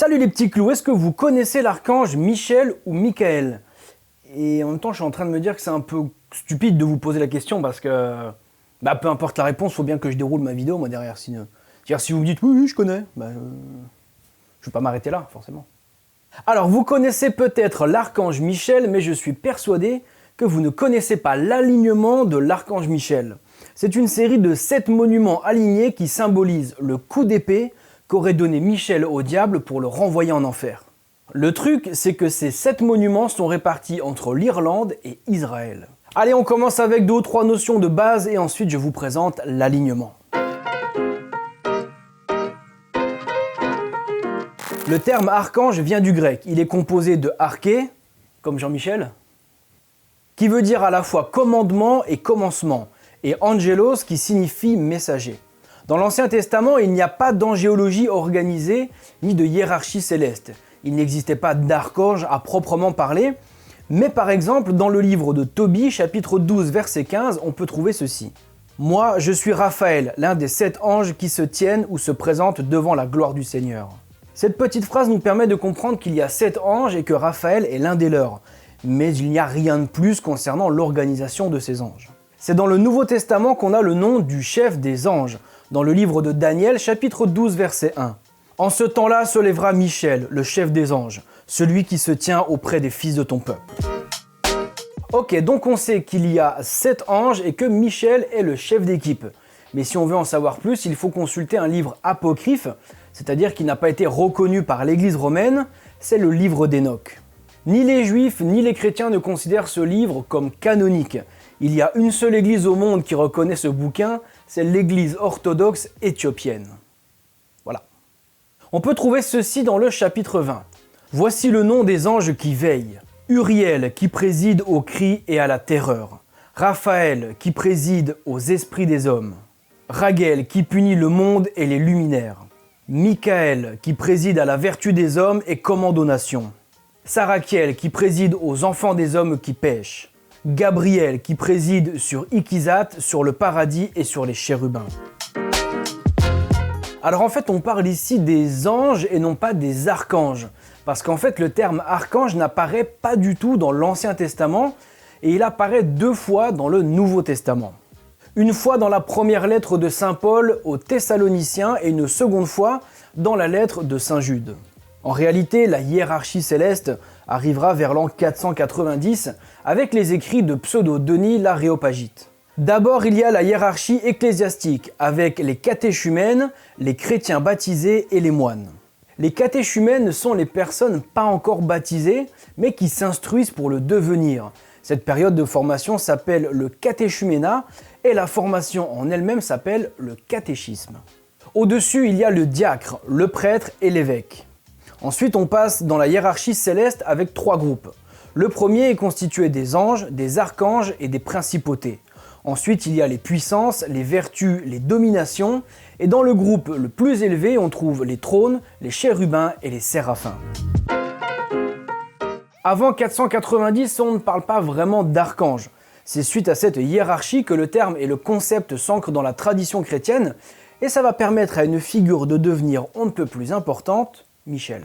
Salut les petits clous, est-ce que vous connaissez l'archange Michel ou Michael? Et en même temps, je suis en train de me dire que c'est un peu stupide de vous poser la question parce que, peu importe la réponse, il faut bien que je déroule ma vidéo moi derrière. Sinon, si vous me dites oui, je connais, je vais pas m'arrêter là, forcément. Alors, vous connaissez peut-être l'archange Michel, mais je suis persuadé que vous ne connaissez pas l'alignement de l'archange Michel. C'est une série de 7 monuments alignés qui symbolisent le coup d'épée qu'aurait donné Michel au diable pour le renvoyer en enfer. Le truc, c'est que ces 7 monuments sont répartis entre l'Irlande et Israël. Allez, on commence avec 2 ou 3 notions de base et ensuite je vous présente l'alignement. Le terme archange vient du grec. Il est composé de arché, comme Jean-Michel, qui veut dire à la fois commandement et commencement, et angelos qui signifie messager. Dans l'Ancien Testament, il n'y a pas d'angéologie organisée ni de hiérarchie céleste. Il n'existait pas d'archange à proprement parler, mais par exemple, dans le livre de Tobie, chapitre 12, verset 15, on peut trouver ceci. « Moi, je suis Raphaël, l'un des 7 anges qui se tiennent ou se présentent devant la gloire du Seigneur. » Cette petite phrase nous permet de comprendre qu'il y a 7 anges et que Raphaël est l'un des leurs, mais il n'y a rien de plus concernant l'organisation de ces anges. C'est dans le Nouveau Testament qu'on a le nom du chef des anges, dans le livre de Daniel, chapitre 12, verset 1. « En ce temps-là se lèvera Michel, le chef des anges, celui qui se tient auprès des fils de ton peuple. » Ok, donc on sait qu'il y a 7 anges et que Michel est le chef d'équipe. Mais si on veut en savoir plus, il faut consulter un livre apocryphe, c'est-à-dire qui n'a pas été reconnu par l'Église romaine, c'est le livre d'Enoch. Ni les juifs ni les chrétiens ne considèrent ce livre comme canonique. Il y a une seule église au monde qui reconnaît ce bouquin, c'est l'église orthodoxe éthiopienne. Voilà. On peut trouver ceci dans le chapitre 20. Voici le nom des anges qui veillent. Uriel qui préside aux cris et à la terreur. Raphaël qui préside aux esprits des hommes. Raguel qui punit le monde et les luminaires. Michael qui préside à la vertu des hommes et commande aux nations. Sarakiel qui préside aux enfants des hommes qui pêchent. Gabriel qui préside sur Ikizat, sur le paradis et sur les chérubins. Alors en fait on parle ici des anges et non pas des archanges, parce qu'en fait le terme archange n'apparaît pas du tout dans l'Ancien Testament et il apparaît 2 fois dans le Nouveau Testament. Une fois dans la première lettre de Saint Paul aux Thessaloniciens et une seconde fois dans la lettre de Saint Jude. En réalité, la hiérarchie céleste arrivera vers l'an 490 avec les écrits de Pseudo-Denis l'Aréopagite. D'abord, il y a la hiérarchie ecclésiastique avec les catéchumènes, les chrétiens baptisés et les moines. Les catéchumènes sont les personnes pas encore baptisées, mais qui s'instruisent pour le devenir. Cette période de formation s'appelle le catéchuménat et la formation en elle-même s'appelle le catéchisme. Au-dessus, il y a le diacre, le prêtre et l'évêque. Ensuite, on passe dans la hiérarchie céleste avec 3 groupes. Le premier est constitué des anges, des archanges et des principautés. Ensuite, il y a les puissances, les vertus, les dominations. Et dans le groupe le plus élevé, on trouve les trônes, les chérubins et les séraphins. Avant 490, on ne parle pas vraiment d'archanges. C'est suite à cette hiérarchie que le terme et le concept s'ancrent dans la tradition chrétienne, et ça va permettre à une figure de devenir on ne peut plus importante, Michel.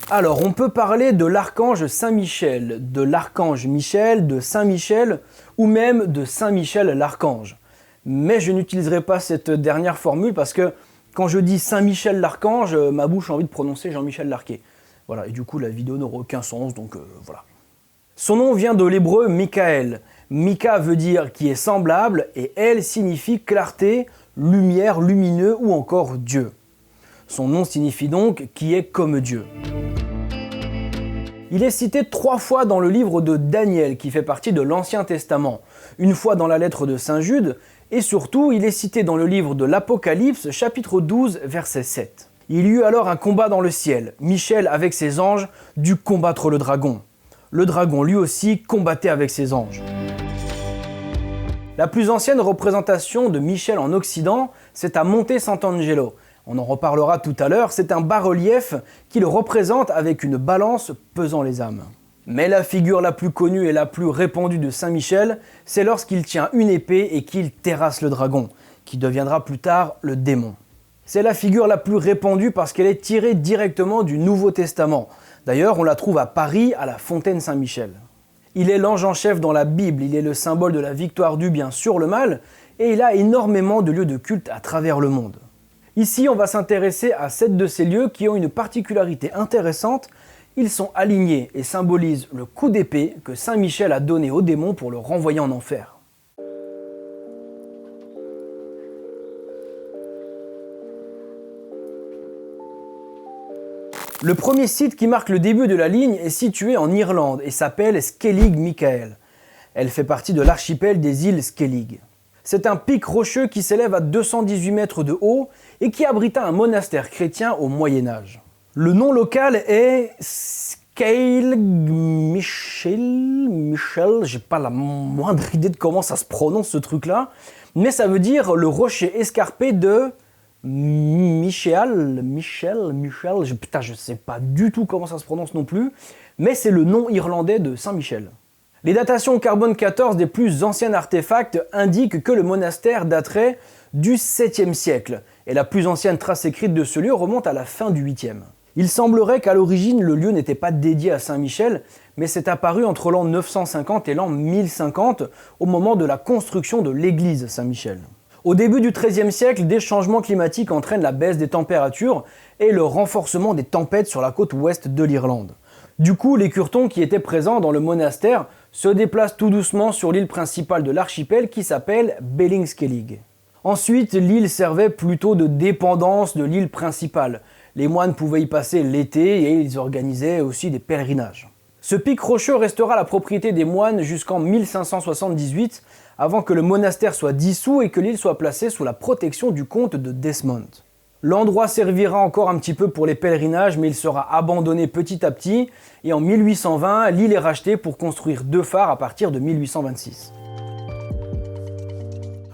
Alors, on peut parler de l'archange Saint-Michel, de l'archange Michel, de Saint-Michel, ou même de Saint-Michel l'archange. Mais je n'utiliserai pas cette dernière formule parce que quand je dis Saint-Michel l'archange, ma bouche a envie de prononcer Jean-Michel Larquet. Voilà, et du coup la vidéo n'aura aucun sens, donc voilà. Son nom vient de l'hébreu Michael. Mika veut dire qui est semblable et El signifie clarté, lumière, lumineux ou encore Dieu. Son nom signifie donc qui est comme Dieu. Il est cité 3 fois dans le livre de Daniel qui fait partie de l'Ancien Testament, une fois dans la lettre de Saint Jude et surtout il est cité dans le livre de l'Apocalypse chapitre 12 verset 7. Il y eut alors un combat dans le ciel. Michel avec ses anges dut combattre le dragon. Le dragon lui aussi combattait avec ses anges. La plus ancienne représentation de Michel en Occident, c'est à Monte Sant'Angelo. On en reparlera tout à l'heure, c'est un bas-relief qui le représente avec une balance pesant les âmes. Mais la figure la plus connue et la plus répandue de Saint Michel, c'est lorsqu'il tient une épée et qu'il terrasse le dragon. qui deviendra plus tard le démon. C'est la figure la plus répandue parce qu'elle est tirée directement du Nouveau Testament. D'ailleurs, on la trouve à Paris, à la Fontaine Saint-Michel. Il est l'ange en chef dans la Bible, il est le symbole de la victoire du bien sur le mal, et il a énormément de lieux de culte à travers le monde. Ici, on va s'intéresser à 7 de ces lieux qui ont une particularité intéressante. Ils sont alignés et symbolisent le coup d'épée que Saint Michel a donné au démon pour le renvoyer en enfer. Le premier site qui marque le début de la ligne est situé en Irlande et s'appelle Skellig Michael. Elle fait partie de l'archipel des îles Skellig. C'est un pic rocheux qui s'élève à 218 mètres de haut et qui abrita un monastère chrétien au Moyen-Âge. Le nom local est Skellig Michael, j'ai pas la moindre idée de comment ça se prononce ce truc-là, mais ça veut dire le rocher escarpé de Michel, putain je sais pas du tout comment ça se prononce non plus, mais c'est le nom irlandais de Saint-Michel. Les datations au carbone 14 des plus anciens artefacts indiquent que le monastère daterait du 7e siècle, et la plus ancienne trace écrite de ce lieu remonte à la fin du 8e. Il semblerait qu'à l'origine, le lieu n'était pas dédié à Saint-Michel, mais c'est apparu entre l'an 950 et l'an 1050, au moment de la construction de l'église Saint-Michel. Au début du XIIIe siècle, des changements climatiques entraînent la baisse des températures et le renforcement des tempêtes sur la côte ouest de l'Irlande. Du coup, les Curtons qui étaient présents dans le monastère se déplacent tout doucement sur l'île principale de l'archipel qui s'appelle Bellingskellig. Ensuite, l'île servait plutôt de dépendance de l'île principale. Les moines pouvaient y passer l'été et ils organisaient aussi des pèlerinages. Ce pic rocheux restera la propriété des moines jusqu'en 1578, avant que le monastère soit dissous et que l'île soit placée sous la protection du comte de Desmond. L'endroit servira encore un petit peu pour les pèlerinages, mais il sera abandonné petit à petit, et en 1820, l'île est rachetée pour construire 2 phares à partir de 1826.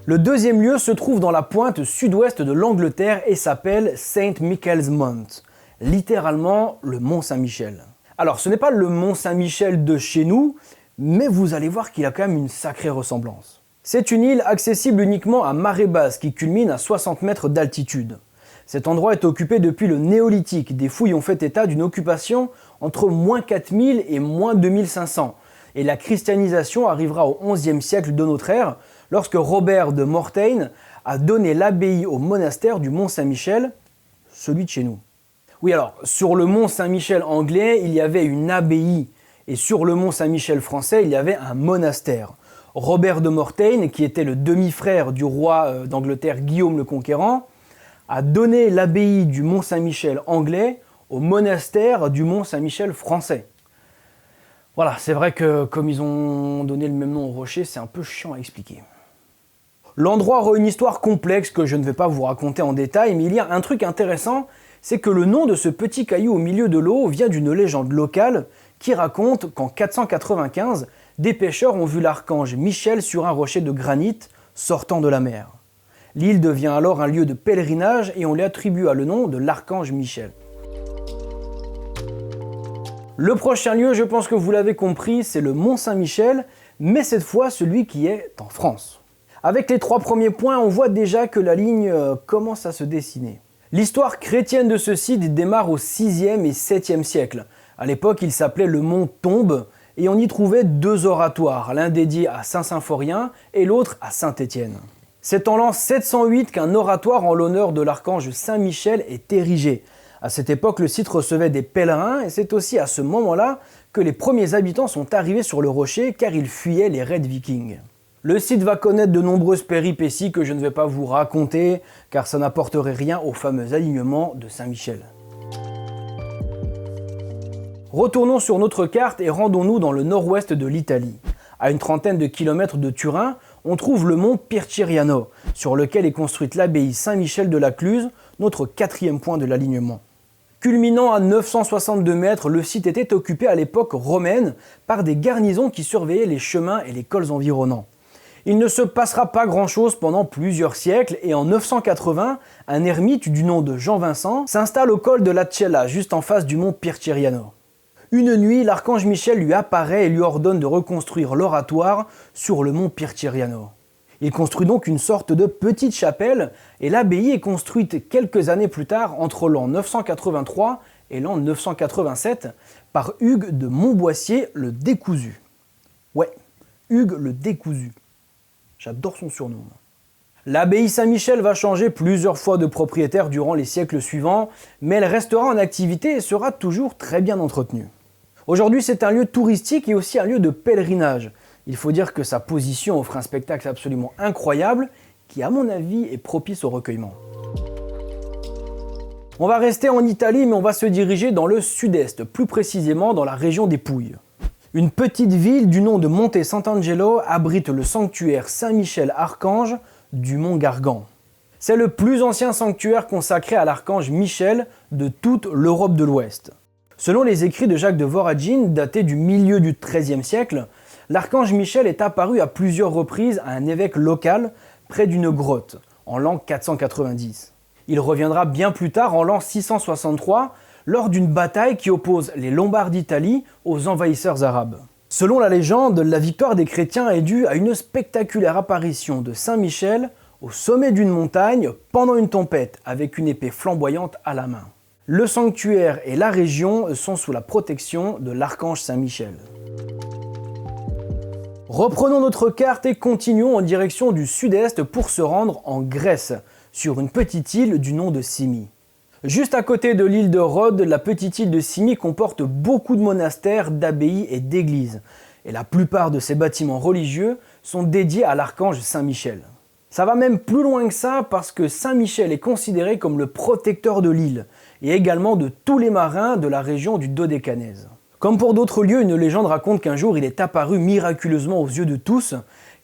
Le deuxième lieu se trouve dans la pointe sud-ouest de l'Angleterre et s'appelle St. Michael's Mount, littéralement le Mont Saint-Michel. Alors ce n'est pas le Mont Saint-Michel de chez nous, mais vous allez voir qu'il a quand même une sacrée ressemblance. C'est une île accessible uniquement à marée basse qui culmine à 60 mètres d'altitude. Cet endroit est occupé depuis le néolithique. Des fouilles ont fait état d'une occupation entre moins 4000 et moins 2500. Et la christianisation arrivera au XIe siècle de notre ère, lorsque Robert de Mortain a donné l'abbaye au monastère du Mont Saint-Michel, celui de chez nous. Oui alors, sur le Mont Saint-Michel anglais, il y avait une abbaye, et sur le Mont Saint-Michel français, il y avait un monastère. Robert de Mortain, qui était le demi-frère du roi d'Angleterre Guillaume le Conquérant, a donné l'abbaye du Mont Saint-Michel anglais au monastère du Mont Saint-Michel français. Voilà, c'est vrai que comme ils ont donné le même nom au rocher, c'est un peu chiant à expliquer. L'endroit aura une histoire complexe que je ne vais pas vous raconter en détail, mais il y a un truc intéressant, c'est que le nom de ce petit caillou au milieu de l'eau vient d'une légende locale qui raconte qu'en 495, des pêcheurs ont vu l'archange Michel sur un rocher de granit sortant de la mer. L'île devient alors un lieu de pèlerinage et on lui attribua le nom de l'archange Michel. Le prochain lieu, je pense que vous l'avez compris, c'est le Mont Saint-Michel, mais cette fois celui qui est en France. Avec les 3 premiers points, on voit déjà que la ligne commence à se dessiner. L'histoire chrétienne de ce site démarre au 6e et 7e siècle. À l'époque, il s'appelait le Mont Tombe et on y trouvait 2 oratoires, l'un dédié à Saint-Symphorien et l'autre à Saint-Étienne. C'est en l'an 708 qu'un oratoire en l'honneur de l'archange Saint-Michel est érigé. À cette époque, le site recevait des pèlerins et c'est aussi à ce moment-là que les premiers habitants sont arrivés sur le rocher car ils fuyaient les raids vikings. Le site va connaître de nombreuses péripéties que je ne vais pas vous raconter car ça n'apporterait rien au fameux alignement de Saint-Michel. Retournons sur notre carte et rendons-nous dans le nord-ouest de l'Italie. À une trentaine de kilomètres de Turin, on trouve le mont Pirciriano, sur lequel est construite l'abbaye Saint-Michel de la Cluse, notre 4e point de l'alignement. Culminant à 962 mètres, le site était occupé à l'époque romaine par des garnisons qui surveillaient les chemins et les cols environnants. Il ne se passera pas grand-chose pendant plusieurs siècles et en 980, un ermite du nom de Jean Vincent s'installe au col de la Cella, juste en face du mont Pirciriano. Une nuit, l'archange Michel lui apparaît et lui ordonne de reconstruire l'oratoire sur le mont Pirciriano. Il construit donc une sorte de petite chapelle et l'abbaye est construite quelques années plus tard, entre l'an 983 et l'an 987, par Hugues de Montboissier le Décousu. Ouais, Hugues le Décousu. J'adore son surnom. L'abbaye Saint-Michel va changer plusieurs fois de propriétaire durant les siècles suivants, mais elle restera en activité et sera toujours très bien entretenue. Aujourd'hui, c'est un lieu touristique et aussi un lieu de pèlerinage. Il faut dire que sa position offre un spectacle absolument incroyable qui, à mon avis, est propice au recueillement. On va rester en Italie, mais on va se diriger dans le sud-est, plus précisément dans la région des Pouilles. Une petite ville du nom de Monte Sant'Angelo abrite le sanctuaire Saint-Michel-Archange du mont Gargan. C'est le plus ancien sanctuaire consacré à l'archange Michel de toute l'Europe de l'Ouest. Selon les écrits de Jacques de Voragine, datés du milieu du XIIIe siècle, l'archange Michel est apparu à plusieurs reprises à un évêque local près d'une grotte, en l'an 490. Il reviendra bien plus tard, en l'an 663, lors d'une bataille qui oppose les Lombards d'Italie aux envahisseurs arabes. Selon la légende, la victoire des chrétiens est due à une spectaculaire apparition de Saint Michel au sommet d'une montagne pendant une tempête avec une épée flamboyante à la main. Le sanctuaire et la région sont sous la protection de l'archange Saint Michel. Reprenons notre carte et continuons en direction du sud-est pour se rendre en Grèce, sur une petite île du nom de Symi. Juste à côté de l'île de Rhodes, la petite île de Symi comporte beaucoup de monastères, d'abbayes et d'églises. Et la plupart de ces bâtiments religieux sont dédiés à l'archange Saint Michel. Ça va même plus loin que ça parce que Saint Michel est considéré comme le protecteur de l'île et également de tous les marins de la région du Dodécanèse. Comme pour d'autres lieux, une légende raconte qu'un jour il est apparu miraculeusement aux yeux de tous,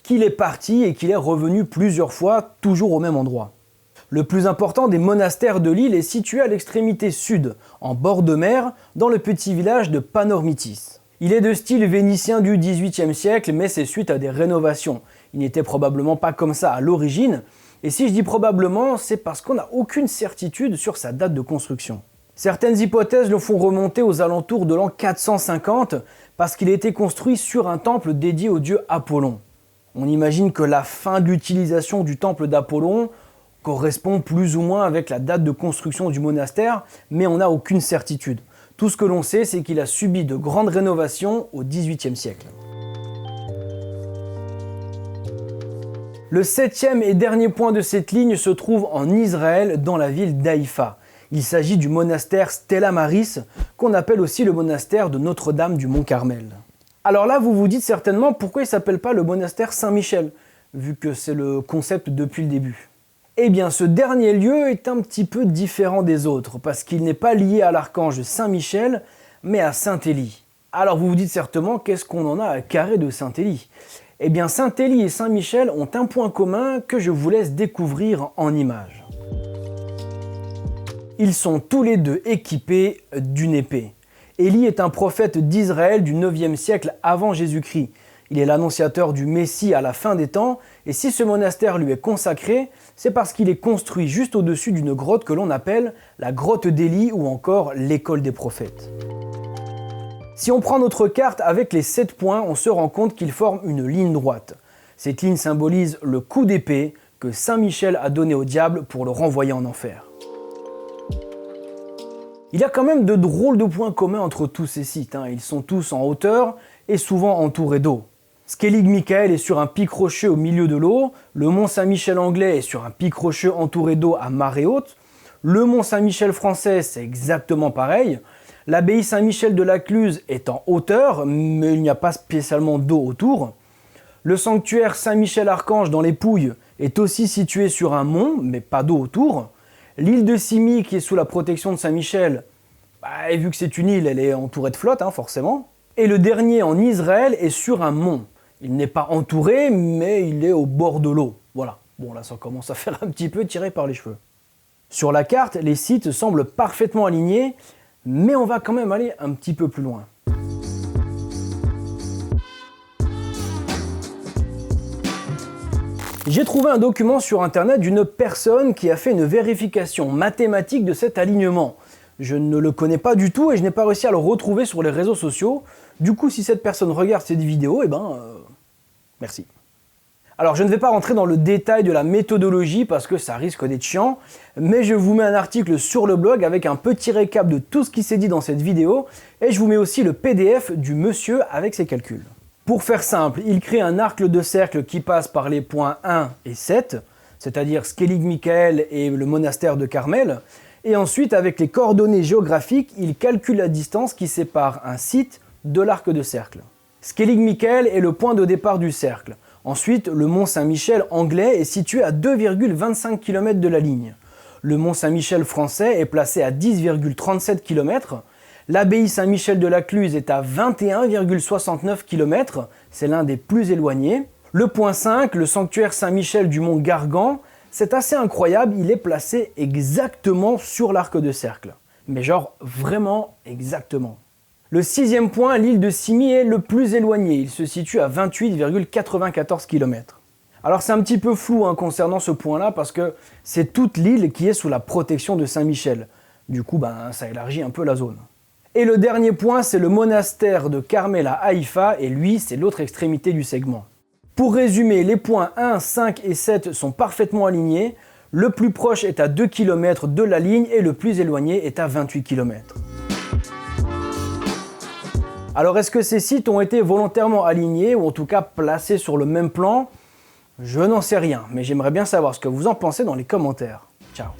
qu'il est parti et qu'il est revenu plusieurs fois, toujours au même endroit. Le plus important des monastères de l'île est situé à l'extrémité sud, en bord de mer, dans le petit village de Panormitis. Il est de style vénitien du XVIIIe siècle, mais c'est suite à des rénovations. Il n'était probablement pas comme ça à l'origine, et si je dis probablement, c'est parce qu'on n'a aucune certitude sur sa date de construction. Certaines hypothèses le font remonter aux alentours de l'an 450, parce qu'il a été construit sur un temple dédié au dieu Apollon. On imagine que la fin de l'utilisation du temple d'Apollon correspond plus ou moins avec la date de construction du monastère, mais on n'a aucune certitude. Tout ce que l'on sait, c'est qu'il a subi de grandes rénovations au XVIIIe siècle. Le septième et dernier point de cette ligne se trouve en Israël, dans la ville d'Haïfa. Il s'agit du monastère Stella Maris, qu'on appelle aussi le monastère de Notre-Dame du Mont-Carmel. Alors là, vous vous dites certainement pourquoi il ne s'appelle pas le monastère Saint-Michel, vu que c'est le concept depuis le début. Eh bien, ce dernier lieu est un petit peu différent des autres, parce qu'il n'est pas lié à l'archange Saint-Michel, mais à Saint-Élie. Alors vous vous dites certainement, qu'est-ce qu'on en a à carrer de Saint-Élie ? Eh bien, Saint-Élie et Saint-Michel ont un point commun que je vous laisse découvrir en images. Ils sont tous les deux équipés d'une épée. Élie est un prophète d'Israël du 9e siècle avant Jésus-Christ. Il est l'annonciateur du Messie à la fin des temps, et si ce monastère lui est consacré, c'est parce qu'il est construit juste au-dessus d'une grotte que l'on appelle la grotte d'Élie ou encore l'école des prophètes. Si on prend notre carte avec les 7 points, on se rend compte qu'ils forment une ligne droite. Cette ligne symbolise le coup d'épée que Saint Michel a donné au diable pour le renvoyer en enfer. Il y a quand même de drôles de points communs entre tous ces sites. Ils sont tous en hauteur et souvent entourés d'eau. Skellig Michael est sur un pic rocheux au milieu de l'eau, le mont Saint-Michel anglais est sur un pic rocheux entouré d'eau à marée haute, le mont Saint-Michel français c'est exactement pareil, l'abbaye Saint-Michel de la Cluse est en hauteur, mais il n'y a pas spécialement d'eau autour, le sanctuaire Saint-Michel-Archange dans les Pouilles est aussi situé sur un mont, mais pas d'eau autour, l'île de Symi qui est sous la protection de Saint-Michel, et vu que c'est une île, elle est entourée de flotte, forcément, et le dernier en Israël est sur un mont. Il n'est pas entouré, mais il est au bord de l'eau. Voilà. Bon, là, ça commence à faire un petit peu tiré par les cheveux. Sur la carte, les sites semblent parfaitement alignés, mais on va quand même aller un petit peu plus loin. J'ai trouvé un document sur internet d'une personne qui a fait une vérification mathématique de cet alignement. Je ne le connais pas du tout et je n'ai pas réussi à le retrouver sur les réseaux sociaux. Du coup, si cette personne regarde cette vidéo, merci. Alors je ne vais pas rentrer dans le détail de la méthodologie parce que ça risque d'être chiant, mais je vous mets un article sur le blog avec un petit récap de tout ce qui s'est dit dans cette vidéo et je vous mets aussi le PDF du monsieur avec ses calculs. Pour faire simple, il crée un arc de cercle qui passe par les points 1 et 7, c'est-à-dire Skellig-Michael et le monastère de Carmel, et ensuite avec les coordonnées géographiques, il calcule la distance qui sépare un site de l'arc de cercle. Skellig-Michael est le point de départ du cercle. Ensuite, le mont Saint-Michel anglais est situé à 2,25 km de la ligne. Le mont Saint-Michel français est placé à 10,37 km. L'abbaye Saint-Michel de la Cluse est à 21,69 km, c'est l'un des plus éloignés. Le point 5, le sanctuaire Saint-Michel du mont Gargan, c'est assez incroyable, il est placé exactement sur l'arc de cercle. Mais genre vraiment exactement. Le 6e point, l'île de Symi, est le plus éloigné, il se situe à 28,94 km. Alors c'est un petit peu flou concernant ce point-là parce que c'est toute l'île qui est sous la protection de Saint-Michel. Du coup, ça élargit un peu la zone. Et le dernier point, c'est le monastère de Carmel à Haïfa, et lui, c'est l'autre extrémité du segment. Pour résumer, les points 1, 5 et 7 sont parfaitement alignés, le plus proche est à 2 km de la ligne et le plus éloigné est à 28 km. Alors est-ce que ces sites ont été volontairement alignés ou en tout cas placés sur le même plan? Je n'en sais rien, mais j'aimerais bien savoir ce que vous en pensez dans les commentaires. Ciao.